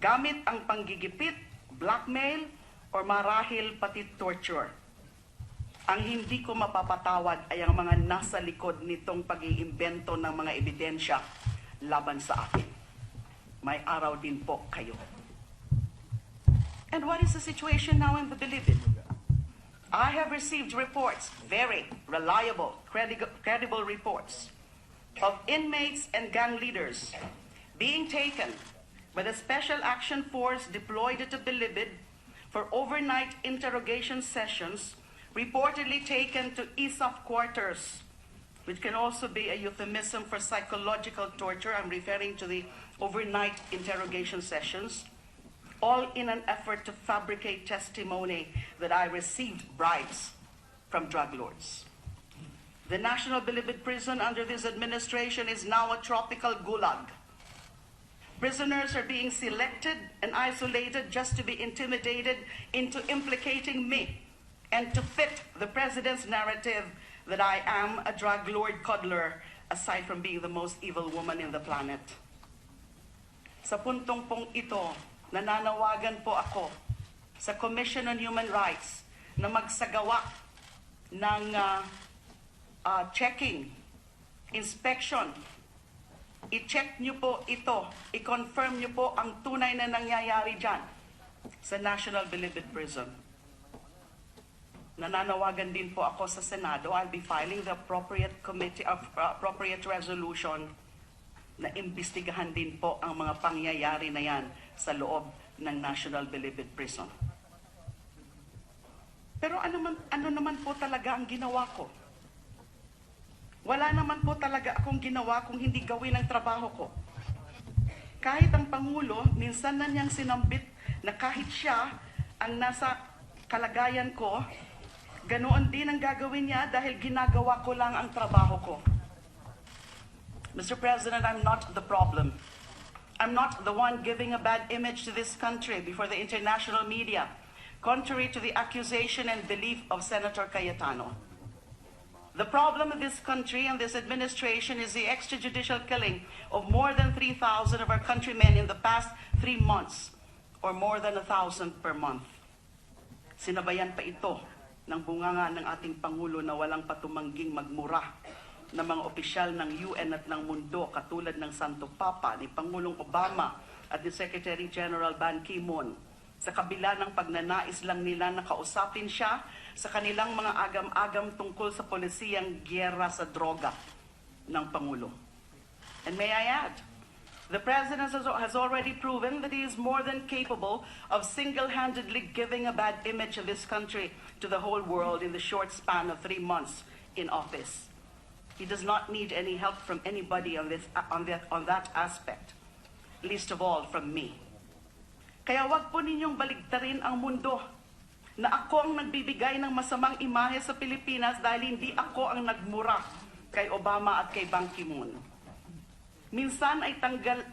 gamit ang panggigipit, blackmail, or marahil pati torture. Ang hindi ko mapapatawad ay ang mga nasa likod nitong pag-iimbento ng mga ebidensya laban sa akin. May araw din po kayo. And what is the situation now in the Bilibid? I have received reports, very reliable, credible reports, of inmates and gang leaders being taken by the Special Action Force deployed to Bilibid for overnight interrogation sessions, reportedly taken to ISAF quarters, which can also be a euphemism for psychological torture. I'm referring to the overnight interrogation sessions, all in an effort to fabricate testimony that I received bribes from drug lords. The National Bilibid prison under this administration is now a tropical gulag. Prisoners are being selected and isolated just to be intimidated into implicating me and to fit the president's narrative that I am a drug lord cuddler, aside from being the most evil woman in the planet. Sa puntong pong ito, nananawagan po ako sa Commission on Human Rights na magsagawa ng checking, inspection. I-check nyo po ito, i-confirm nyo po ang tunay na nangyayari dyan sa National Bilibid Prison. Nananawagan din po ako sa Senado. I'll be filing the appropriate resolution na imbestigahan din po ang mga pangyayari na yan sa loob ng National Bilibid Prison. Pero ano naman po talaga ang ginawa ko? Wala naman po talaga akong ginawa kung hindi gawin ang trabaho ko. Kahit ang Pangulo, minsan na niyang sinambit na kahit siya ang nasa kalagayan ko, ganoon din ang gagawin niya dahil ginagawa ko lang ang trabaho ko. Mr. President, I'm not the problem. I'm not the one giving a bad image to this country before the international media, contrary to the accusation and belief of Senator Cayetano. The problem of this country and this administration is the extrajudicial killing of more than 3,000 of our countrymen in the past 3 months, or more than 1,000 per month. Sinabayan pa ito ng bunganga ng ating Pangulo na walang patumangging magmura ng mga opisyal ng UN at ng mundo katulad ng Santo Papa, ni Pangulong Obama at ni Secretary General Ban Ki-moon, sa kabila ng pagnanais lang nila na kausapin siya sa kanilang mga agam-agam tungkol sa polisiyang gyera sa droga ng Pangulo. And may I add, the President has already proven that he is more than capable of single-handedly giving a bad image of this country to the whole world in the short span of 3 months in office. He does not need any help from anybody on that aspect, least of all from me. Kaya wag po ninyong baligtarin ang mundo na ako ang nagbibigay ng masamang imahe sa Pilipinas dahil hindi ako ang nagmura kay Obama at kay Ban Ki-moon. Minsan ay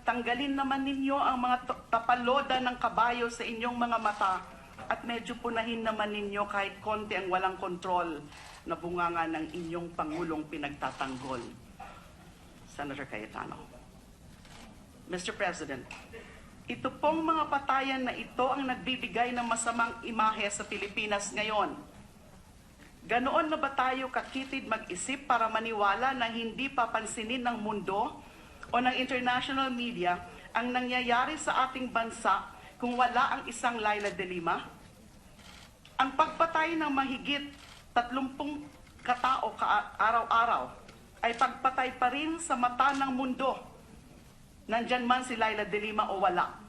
tanggalin naman ninyo ang mga tapaloda ng kabayo sa inyong mga mata at medyo punahin naman ninyo kahit konti ang walang kontrol na bunganga ng inyong Pangulong pinagtatanggol, Senator Cayetano. Mr. President, ito pong mga patayan na ito ang nagbibigay ng masamang imahe sa Pilipinas ngayon. Ganoon na ba tayo kakitid mag-isip para maniwala na hindi papansinin ng mundo o ng international media ang nangyayari sa ating bansa kung wala ang isang Leila de Lima? Ang pagpatay ng mahigit 30 katao araw-araw ay pagpatay pa rin sa mata ng mundo. Nandyan man si Leila de Lima o wala.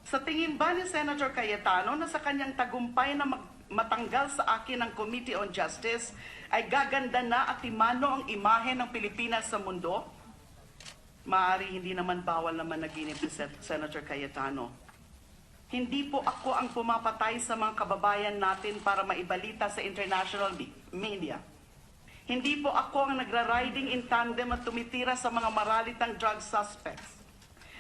Sa tingin ba ni Senator Cayetano na sa kanyang tagumpay na matanggal sa akin ang Committee on Justice ay gaganda na at timano ang imahe ng Pilipinas sa mundo? Maaari hindi naman bawal na managinip ni Senator Cayetano. Hindi po ako ang pumapatay sa mga kababayan natin para maibalita sa international media. Hindi po ako ang nagra-riding in tandem at tumitira sa mga maralitang drug suspects.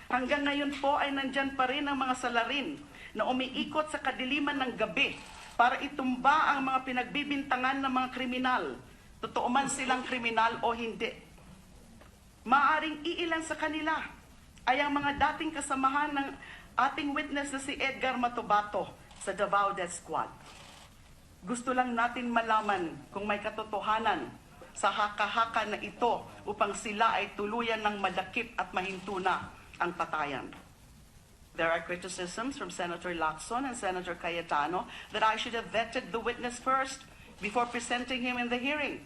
Hanggang ngayon po ay nandyan pa rin ang mga salarin na umiikot sa kadiliman ng gabi para itumba ang mga pinagbibintangan ng mga kriminal, totoo man silang kriminal o hindi. Maaring iilan sa kanila ay ang mga dating kasamahan ng ating witness na si Edgar Matubato sa Davao Death Squad. Gusto lang natin malaman kung may katotohanan sa haka-haka na ito upang sila ay tuluyan ng madakip at mahintuna ang patayan. There are criticisms from Senator Lacson and Senator Cayetano that I should have vetted the witness first before presenting him in the hearing.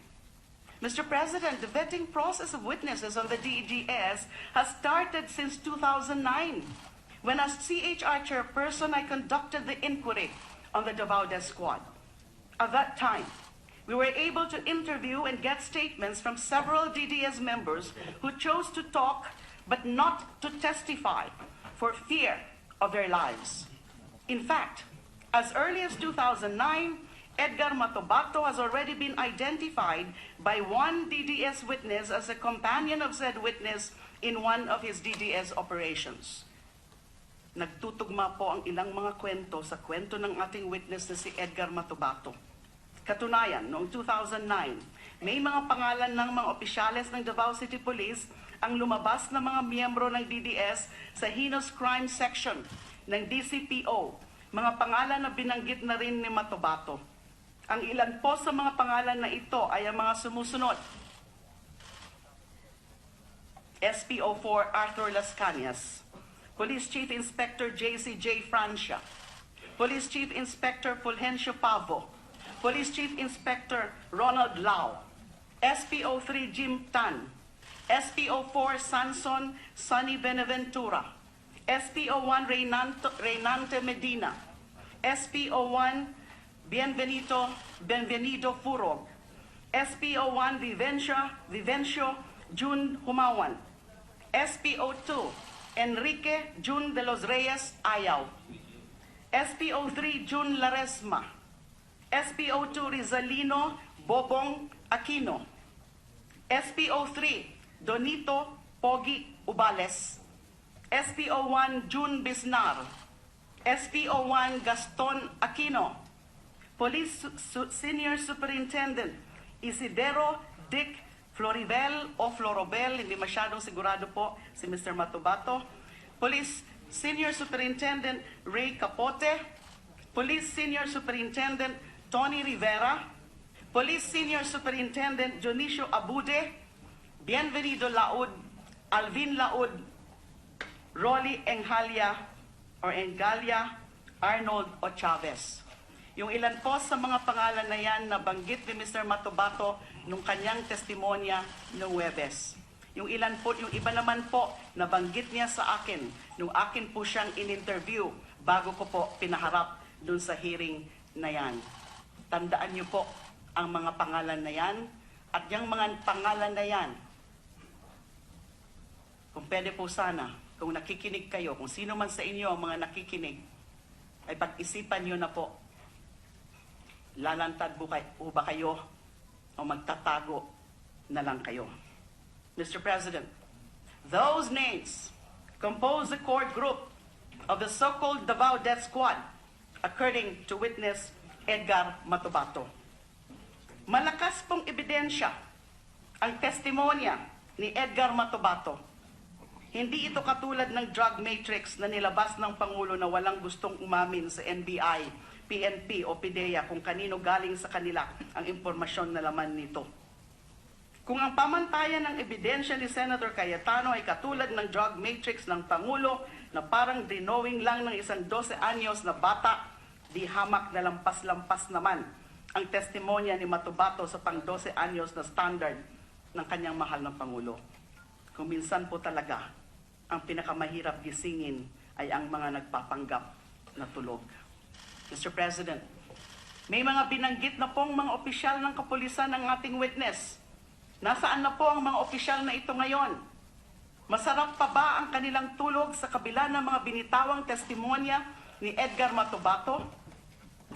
Mr. President, the vetting process of witnesses on the DDS has started since 2009, when as CHR chairperson I conducted the inquiry on the Davao Death Squad. At that time, we were able to interview and get statements from several DDS members who chose to talk but not to testify for fear of their lives. In fact, as early as 2009, Edgar Matubato has already been identified by one DDS witness as a companion of said witness in one of his DDS operations. Nagtutugma po ang ilang mga kwento sa kwento ng ating witness na si Edgar Matubato. Katunayan, noong 2009, may mga pangalan ng mga opisyales ng Davao City Police ang lumabas na mga miyembro ng DDS sa Heinous Crime Section ng DCPO, mga pangalan na binanggit na rin ni Matubato. Ang ilan po sa mga pangalan na ito ay ang mga sumusunod. SPO4 Arthur Las Cañas, Police Chief Inspector JCJ Francia, Police Chief Inspector Fulgencio Pavo, Police Chief Inspector Ronald Lau, SPO3 Jim Tan, SPO4 Sanson Sonny Benaventura, SPO1 Reynante Medina, SPO1 Bienvenido Furog, SPO1 Vivencio June Humawan, SPO2 Enrique June de los Reyes Ayaw, SPO3 June Laresma, SPO2 Rizalino Bobong Aquino, SPO3 Donito Pogi Ubales, SPO1 June Bisnar, SPO1 Gaston Aquino, Police Senior Superintendent Isidero Dick Floribel o Florobel, hindi masyadong sigurado po si Mr. Matubato, Police Senior Superintendent Ray Capote, Police Senior Superintendent Tony Rivera, Police Senior Superintendent Dionisio Abude, Bienvenido Laud, Alvin Laud, Rolly Engalia Arnold o Chavez. Yung ilan po sa mga pangalan na yan na banggit ni Mr. Matubato nung kanyang testimonya noong Huwebes. Yung iba naman po na banggit niya sa akin nung akin po siyang in-interview bago ko po pinaharap dun sa hearing na yan. Tandaan niyo po ang mga pangalan na yan at yung mga pangalan na yan, kung pwede po sana, kung nakikinig kayo, kung sino man sa inyo ang mga nakikinig, ay pag-isipan niyo na po, lalantad po ba kayo o magtatago na lang kayo. Mr. President, those names compose the core group of the so-called Davao Death Squad, according to witness Edgar Matubato. Malakas pong ebidensya ang testimonya ni Edgar Matubato. Hindi ito katulad ng drug matrix na nilabas ng Pangulo na walang gustong umamin sa NBI, PNP o PIDEA kung kanino galing sa kanila ang impormasyon na laman nito. Kung ang pamantayan ng ebidensya ni Senator Cayetano ay katulad ng drug matrix ng Pangulo na parang drawing lang ng isang 12 anyos na bata, di hamak na lampas-lampas naman ang testimonya ni Matubato sa pang 12 anyos na standard ng kanyang mahal na Pangulo. Kung minsan po talaga, ang pinakamahirap gisingin ay ang mga nagpapanggap na tulog. Mr. President, may mga binanggit na pong mga opisyal ng kapulisan ng ating witness. Nasaan na po ang mga opisyal na ito ngayon? Masarap pa ba ang kanilang tulog sa kabila ng mga binitawang testimonya ni Edgar Matubato?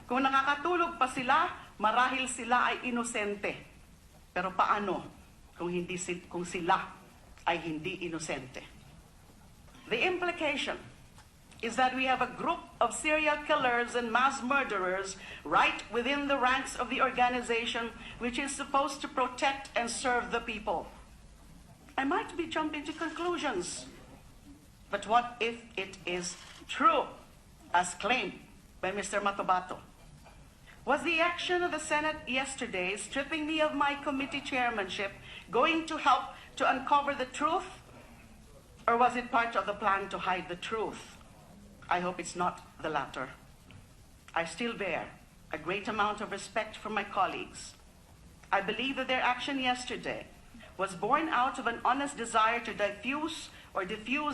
Kung nakakatulog pa sila, marahil sila ay inosente. Pero paano kung sila ay hindi inosente? The implication is that we have a group of serial killers and mass murderers right within the ranks of the organization which is supposed to protect and serve the people. I might be jumping to conclusions, But what if it is true, as claimed by Mr. Matobato? Was the action of the Senate yesterday, stripping me of my committee chairmanship, going to help to uncover the truth? Or was it part of the plan to hide the truth? I hope it's not the latter. I still bear a great amount of respect for my colleagues. I believe that their action yesterday was born out of an honest desire to diffuse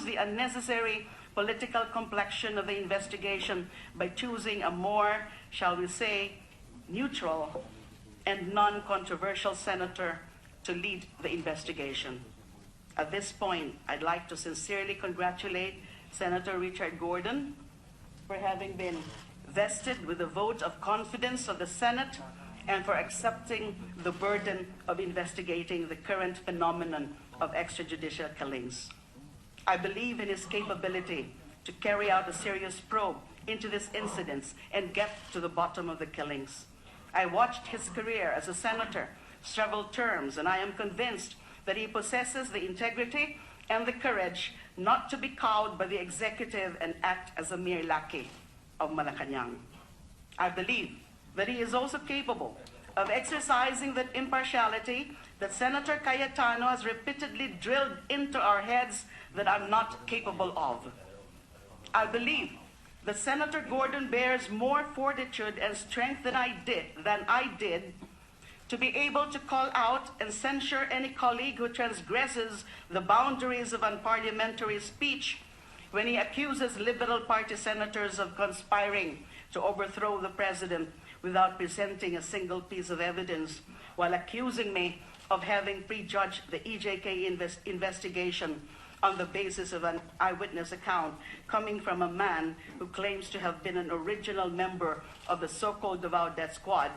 the unnecessary political complexion of the investigation by choosing a more, shall we say, neutral and non-controversial senator to lead the investigation. At this point, I'd like to sincerely congratulate Senator Richard Gordon for having been vested with the vote of confidence of the Senate and for accepting the burden of investigating the current phenomenon of extrajudicial killings. I believe in his capability to carry out a serious probe into these incidents and get to the bottom of the killings. I watched his career as a senator several terms, and I am convinced that he possesses the integrity and the courage not to be cowed by the executive and act as a mere lackey of Malacanang. I believe that he is also capable of exercising that impartiality that Senator Cayetano has repeatedly drilled into our heads that I'm not capable of. I believe that Senator Gordon bears more fortitude and strength than I did to be able to call out and censure any colleague who transgresses the boundaries of unparliamentary speech when he accuses Liberal Party senators of conspiring to overthrow the president without presenting a single piece of evidence, while accusing me of having prejudged the EJK investigation on the basis of an eyewitness account coming from a man who claims to have been an original member of the so-called Davao Death Squad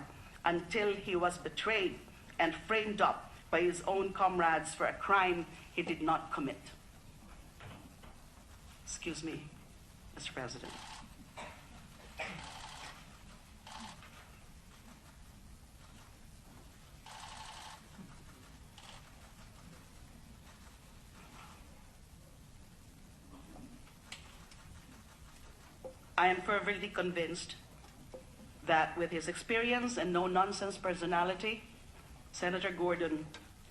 until he was betrayed and framed up by his own comrades for a crime he did not commit. Excuse me, Mr. President. I am fervently convinced that with his experience and no-nonsense personality, Senator Gordon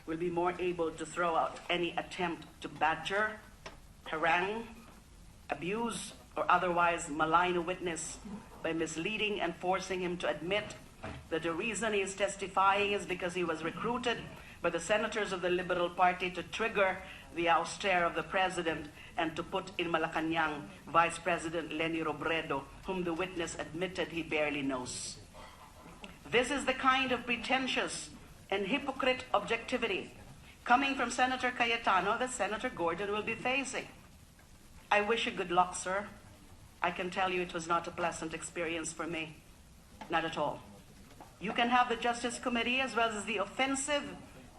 will be more able to throw out any attempt to badger, harangue, abuse, or otherwise malign a witness by misleading and forcing him to admit that the reason he is testifying is because he was recruited by the senators of the Liberal Party to trigger the ouster of the president and to put in Malacanang Vice President Leni Robredo, whom the witness admitted he barely knows. This is the kind of pretentious and hypocrite objectivity coming from Senator Cayetano that Senator Gordon will be facing. I wish you good luck, sir. I can tell you it was not a pleasant experience for me. Not at all. You can have the Justice Committee as well as the offensive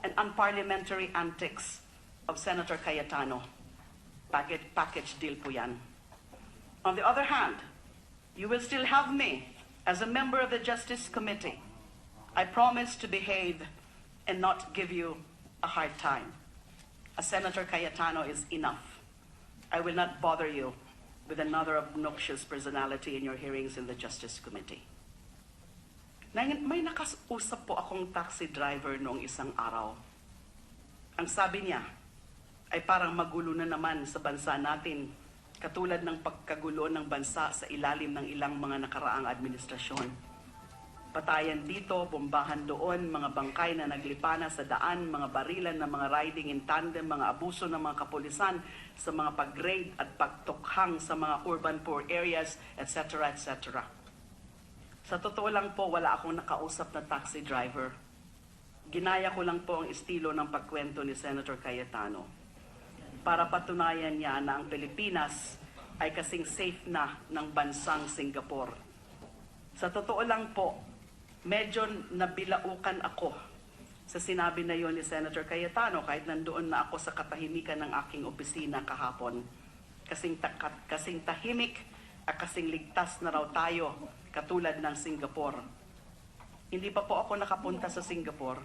and unparliamentary antics of Senator Cayetano. Package deal po yan. On the other hand, you will still have me as a member of the Justice Committee. I promise to behave and not give you a hard time. A Senator Cayetano is enough. I will not bother you with another obnoxious personality in your hearings in the Justice Committee. May nakausap po akong taxi driver noong isang araw. Ang sabi niya ay parang magulo na naman sa bansa natin, katulad ng pagkagulo ng bansa sa ilalim ng ilang mga nakaraang administrasyon. Patayan dito, bombahan doon, mga bangkay na naglipana sa daan, mga barilan ng mga riding in tandem, mga abuso ng mga kapulisan sa mga pag-raid at pagtukhang sa mga urban poor areas, etc. etc. Sa totoo lang po, wala akong nakausap na taxi driver. Ginaya ko lang po ang estilo ng pagkwento ni Senator Cayetano para patunayan niya na ang Pilipinas ay kasing safe na ng bansang Singapore. Sa totoo lang po, medyo nabilaukan ako sa sinabi na yon ni Senator Cayetano kahit nandoon na ako sa katahimikan ng aking opisina kahapon. Kasing tahimik at kasing ligtas na raw tayo katulad ng Singapore. Hindi pa po ako nakapunta sa Singapore.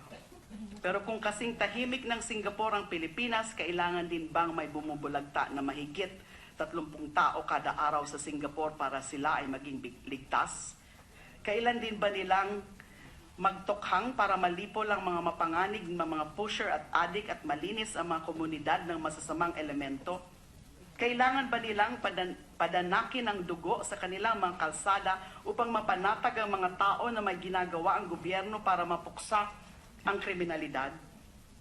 Pero kung kasing tahimik ng Singapore ang Pilipinas, kailangan din bang may bumubulagta na mahigit 30 tao kada araw sa Singapore para sila ay maging ligtas? Kailan din ba nilang magtokhang para malipo lang mga mapanganig ng mga pusher at addict at malinis ang mga komunidad ng masasamang elemento? Kailangan ba nilang padanakin ang dugo sa kanilang mga kalsada upang mapanatag ang mga tao na may ginagawa ang gobyerno para mapuksa ang kriminalidad?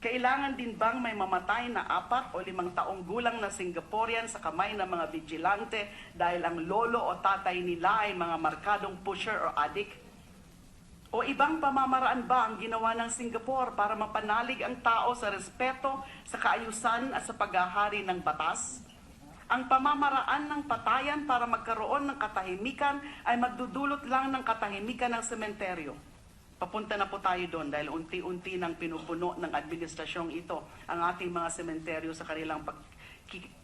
Kailangan din bang may mamatay na 4 o 5 taong gulang na Singaporean sa kamay ng mga vigilante dahil ang lolo o tatay nila ay mga markadong pusher o addict? O ibang pamamaraan ba ang ginawa ng Singapore para mapanalig ang tao sa respeto, sa kaayusan at sa paghahari ng batas? Ang pamamaraan ng patayan para magkaroon ng katahimikan ay magdudulot lang ng katahimikan ng sementeryo. Papunta na po tayo doon dahil unti-unti nang pinupuno ng administrasyong ito ang ating mga sementeryo sa kanilang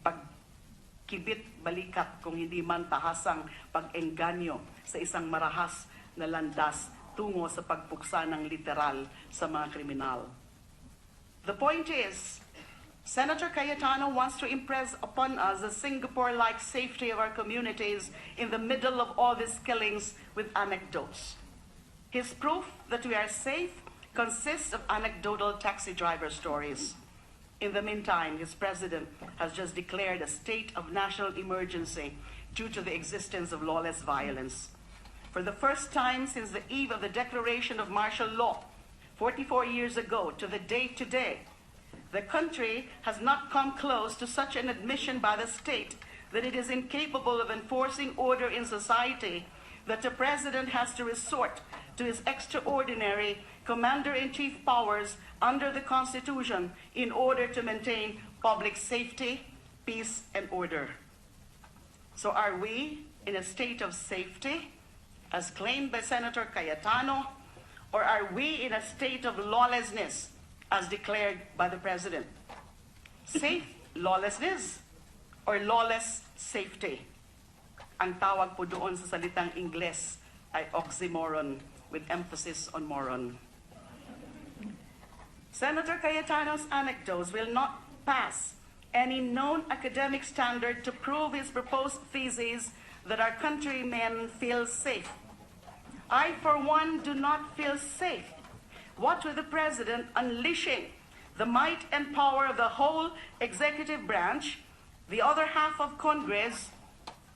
pagkibit balikat kung hindi man tahasang pag-engganyo sa isang marahas na landas tungo sa pagpuksa ng literal sa mga kriminal. The point is, Senator Cayetano wants to impress upon us the Singapore-like safety of our communities in the middle of all these killings with anecdotes. His proof that we are safe consists of anecdotal taxi driver stories. In the meantime, his president has just declared a state of national emergency due to the existence of lawless violence. For the first time since the eve of the declaration of martial law, 44 years ago to the date today, the country has not come close to such an admission by the state that it is incapable of enforcing order in society, that the president has to resort to his extraordinary commander-in-chief powers under the Constitution in order to maintain public safety, peace, and order. So are we in a state of safety, as claimed by Senator Cayetano, or are we in a state of lawlessness, as declared by the President? Safe lawlessness or lawless safety? Ang tawag po doon sa salitang Ingles ay oxymoron with emphasis on moron. Senator Cayetano's anecdotes will not pass any known academic standard to prove his proposed thesis that our countrymen feel safe. I, for one, do not feel safe. What with the president unleashing the might and power of the whole executive branch, the other half of Congress,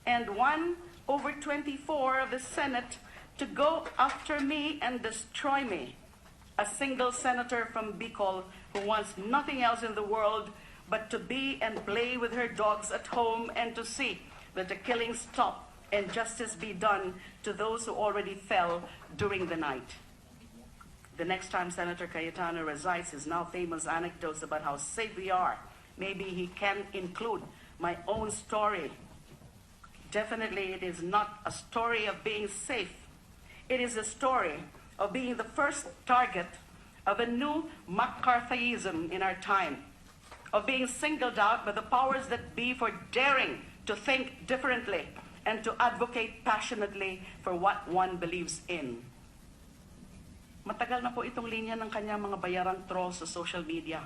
and 1/24 of the Senate to go after me and destroy me, a single senator from Bicol who wants nothing else in the world but to be and play with her dogs at home and to see that the killings stop and justice be done to those who already fell during the night. The next time Senator Cayetano recites his now famous anecdotes about how safe we are, maybe he can include my own story. Definitely it is not a story of being safe. It is a story of being the first target of a new McCarthyism in our time, of being singled out by the powers that be for daring to think differently and to advocate passionately for what one believes in. Matagal na po itong linya ng kanyang mga bayarang trolls sa social media.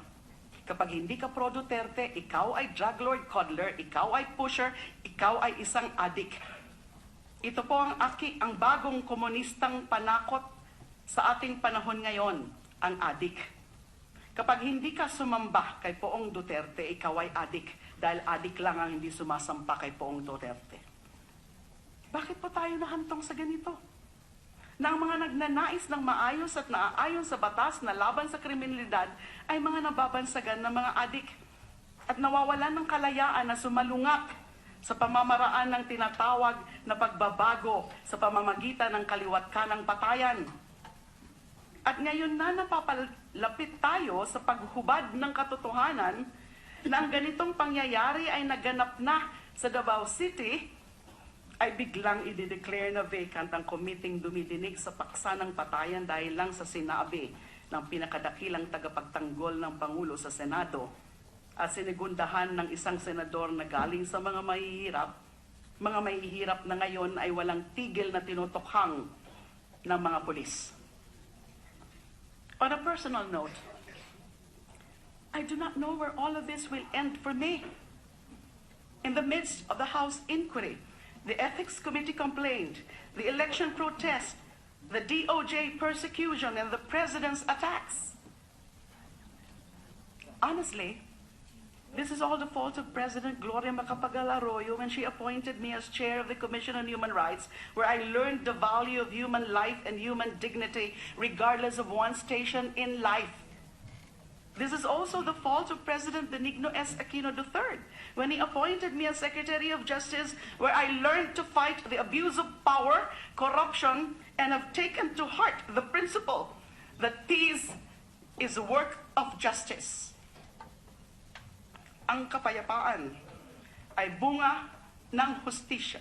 Kapag hindi ka pro Duterte, ikaw ay drug lord coddler, ikaw ay pusher, ikaw ay isang addict. Ito po ang bagong komunistang panakot sa ating panahon ngayon, ang addict. Kapag hindi ka sumamba kay Poong Duterte, ikaw ay addict, dahil addict lang ang hindi sumasampa kay Poong Duterte. Bakit po tayo nahantong sa ganito? Na ang mga nagnanais ng maayos at naaayon sa batas na laban sa kriminalidad ay mga nababansagan ng mga adik at nawawalan ng kalayaan na sumalungat sa pamamaraan ng tinatawag na pagbabago sa pamamagitan ng kaliwat kanang patayan. At ngayon na napapalapit tayo sa paghubad ng katotohanan na ang ganitong pangyayari ay naganap na sa Davao City, ay biglang i-declare na vacant ang committing dumidinig sa paksa ng patayan dahil lang sa sinabi ng pinakadakilang tagapagtanggol ng Pangulo sa Senado at sinigundahan ng isang senador na galing sa mga mahihirap na ngayon ay walang tigil na tinutukhang ng mga pulis. On a personal note, I do not know where all of this will end for me. In the midst of the House inquiry, the Ethics Committee complaint, the election protest, the DOJ persecution, and the President's attacks. Honestly, this is all the fault of President Gloria Macapagal Arroyo when she appointed me as chair of the Commission on Human Rights, where I learned the value of human life and human dignity regardless of one's station in life. This is also the fault of President Benigno S. Aquino III when he appointed me as Secretary of Justice, where I learned to fight the abuse of power, corruption, and have taken to heart the principle that peace is a work of justice. Ang kapayapaan ay bunga ng hustisya.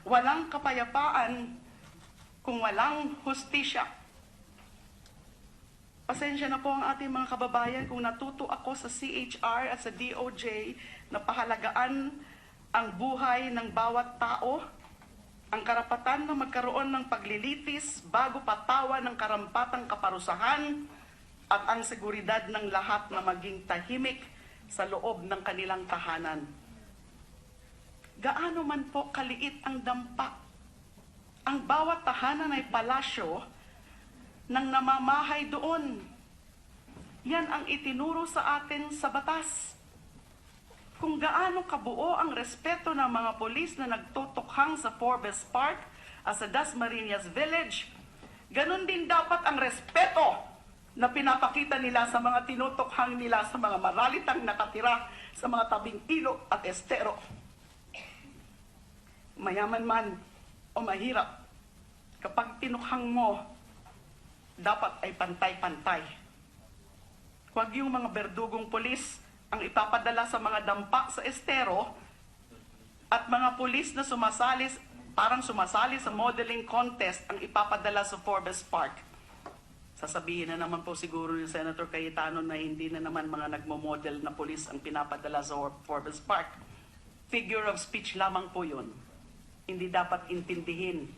Walang kapayapaan kung walang hustisya. Pasensya na po ang ating mga kababayan kung natuto ako sa CHR at sa DOJ na pahalagaan ang buhay ng bawat tao, ang karapatan na magkaroon ng paglilitis bago patawan ng karampatang kaparusahan, at ang seguridad ng lahat na maging tahimik sa loob ng kanilang tahanan. Gaano man po kaliit ang dampa, ang bawat tahanan ay palasyo ng namamahay doon. Yan ang itinuro sa atin sa batas. Kung gaano kabuo ang respeto ng mga polis na nagtutukhang sa Forbes Park at sa Dasmariñas Village, ganun din dapat ang respeto na pinapakita nila sa mga tinutukhang nila sa mga maralitang nakatira sa mga tabing ilog at estero. Mayaman man o mahirap, kapag tinukhang mo, dapat ay pantay-pantay. Huwag yung mga berdugong polis ang ipapadala sa mga dampa sa estero at mga polis na parang sumasali sa modeling contest ang ipapadala sa Forbes Park. Sasabihin na naman po siguro ni Senator Cayetano na hindi na naman mga nagmo-model na polis ang pinapadala sa Forbes Park. Figure of speech lamang po yun. Hindi dapat intindihin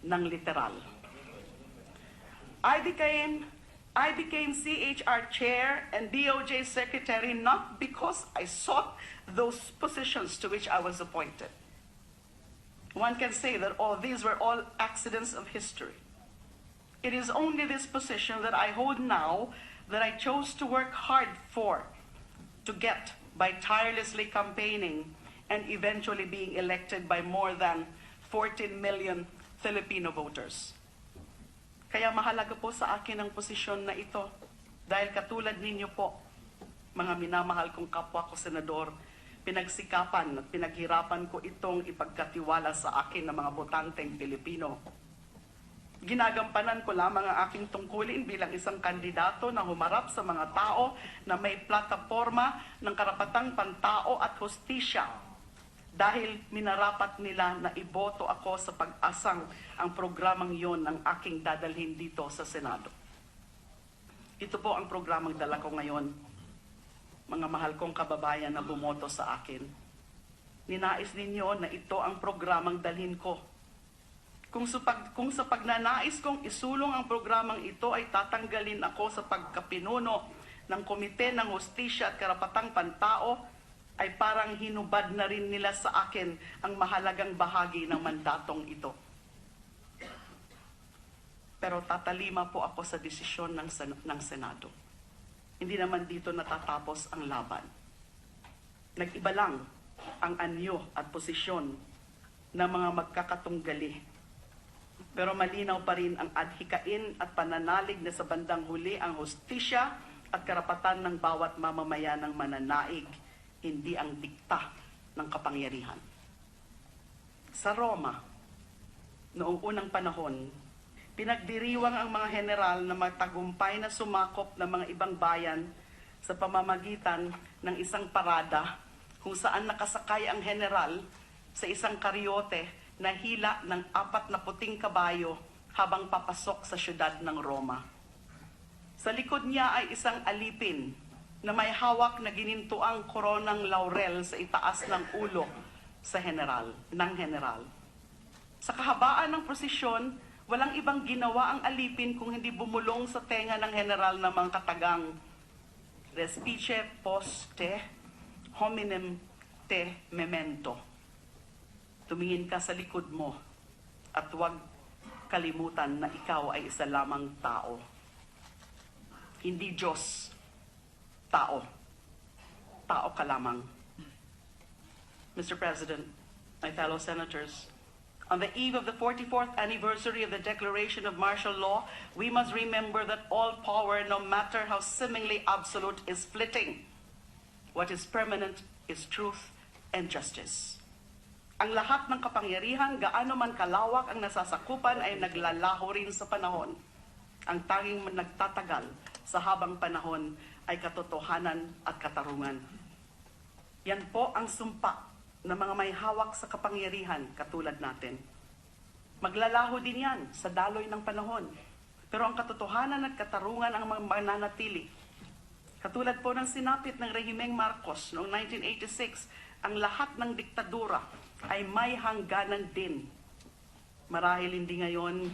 ng literal. I became CHR chair and DOJ secretary not because I sought those positions to which I was appointed. One can say that these were all accidents of history. It is only this position that I hold now that I chose to work hard to get by tirelessly campaigning and eventually being elected by more than 14 million Filipino voters. Kaya mahalaga po sa akin ang posisyon na ito dahil katulad ninyo po, mga minamahal kong kapwa ko senador, pinagsikapan at pinaghirapan ko itong ipagkatiwala sa akin ng mga botanteng Pilipino. Ginagampanan ko lamang ang aking tungkulin bilang isang kandidato na humarap sa mga tao na may plataforma ng karapatang pantao at hustisya dahil minarapat nila na iboto ako sa pag-asang ang programang yon ang aking dadalhin dito sa Senado. Ito po ang programang dala ko ngayon, mga mahal kong kababayan na bumoto sa akin. Ninais ninyo na ito ang programang dalhin ko. Kung sa pagnanais kong isulong ang programang ito ay tatanggalin ako sa pagkapinuno ng Komite ng Hustisya at Karapatang Pantao, ay parang hinubad na rin nila sa akin ang mahalagang bahagi ng mandatong ito. Pero tatalima po ako sa desisyon ng Senado. Hindi naman dito natatapos ang laban. Nag-iba lang ang anyo at posisyon ng mga magkakatunggali. Pero malinaw pa rin ang adhikain at pananalig na sa bandang huli ang hustisya at karapatan ng bawat mamamayan ng mananaig, hindi ang dikta ng kapangyarihan. Sa Roma, noong unang panahon, pinagdiriwang ang mga general na matagumpay na sumakop ng mga ibang bayan sa pamamagitan ng isang parada kung saan nakasakay ang general sa isang karyote na hila ng 40 kabayo habang papasok sa syudad ng Roma. Sa likod niya ay isang alipin na may hawak na ginintuang koronang laurel sa itaas ng ulo ng general. Sa kahabaan ng prosesyon, walang ibang ginawa ang alipin kung hindi bumulong sa tenga ng general ng mga katagang respice poste hominem Arte Memento. Tumingin ka sa likod mo at huwag kalimutan na ikaw ay isa lamang tao. Hindi Diyos, tao. Tao ka lamang. Mr. President, my fellow senators, on the eve of the 44th anniversary of the declaration of martial law, we must remember that all power, no matter how seemingly absolute, is fleeting. What is permanent is truth and justice. Ang lahat ng kapangyarihan, gaano man kalawak ang nasasakupan, ay naglalaho rin sa panahon. Ang tanging nagtatagal sa habang panahon ay katotohanan at katarungan. Yan po ang sumpa ng mga may hawak sa kapangyarihan katulad natin. Maglalaho din yan sa daloy ng panahon. Pero ang katotohanan at katarungan ang mananatili. Katulad po ng sinapit ng Rehimeng Marcos noong 1986, ang lahat ng diktadura ay may hangganan din. Marahil hindi ngayon,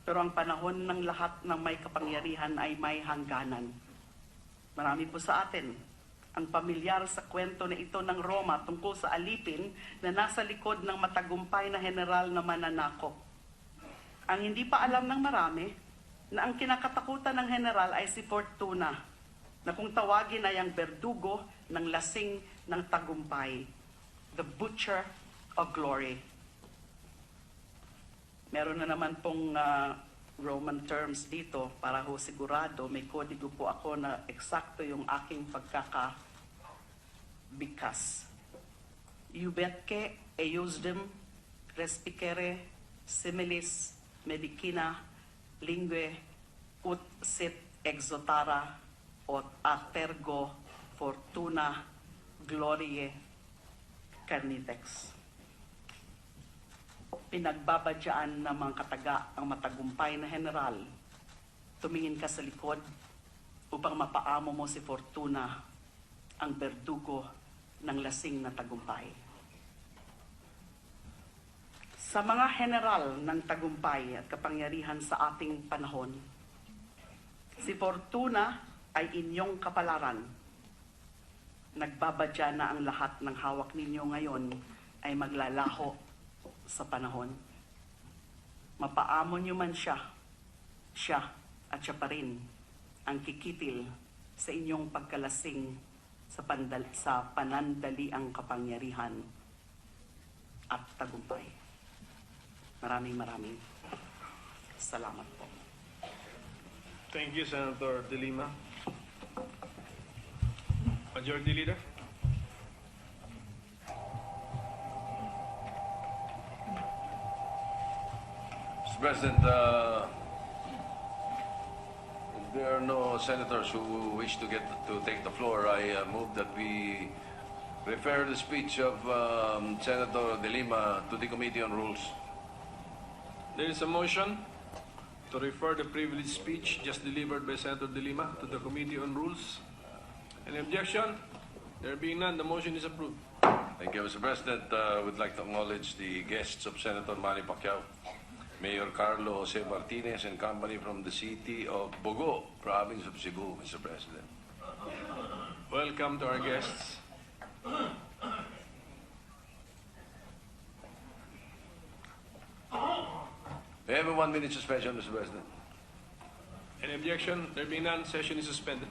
pero ang panahon ng lahat ng may kapangyarihan ay may hangganan. Marami po sa atin ang pamilyar sa kwento na ito ng Roma tungkol sa alipin na nasa likod ng matagumpay na general na mananakop. Ang hindi pa alam ng marami na ang kinakatakutan ng general ay si Fortuna, na kung tawagin ay ang berdugo ng lasing ng tagumpay, the butcher of glory. Meron na naman pong Roman terms dito para ho sigurado, may kodigo po ako na eksakto yung aking pagkakabikas. Iubetque eiusdem respicere similis medicina lingue ut sit exotara ot atergo fortuna gloriae carnitex. Pinagbabadyaan ng mga kataga ang matagumpay na general. Tumingin ka sa likod upang mapaamo mo si Fortuna, ang berdugo ng lasing na tagumpay. Sa mga general ng tagumpay at kapangyarihan sa ating panahon, si Fortuna ay inyong kapalaran. Nagbabadya na ang lahat ng hawak ninyo ngayon ay maglalaho sa panahon. Mapaamo nyo man siya at siya pa rin ang kikitil sa inyong pagkalasing sa panandaliang kapangyarihan at tagumpay. Maraming salamat po. Thank you, Senator De Lima. Majority Leader. Mr. President, if there are no senators who wish to take the floor, I move that we refer the speech of Senator De Lima to the Committee on Rules. There is a motion to refer the privileged speech just delivered by Senator De Lima to the Committee on Rules. Any objection? There being none, the motion is approved. Thank you, Mr. President. I would like to acknowledge the guests of Senator Manny Pacquiao, Mayor Carlo Jose Martinez and company from the city of Bogo, province of Cebu, Mr. President. Welcome to our guests. We have a 1-minute suspension, Mr. President. Any objection? There being none, session is suspended.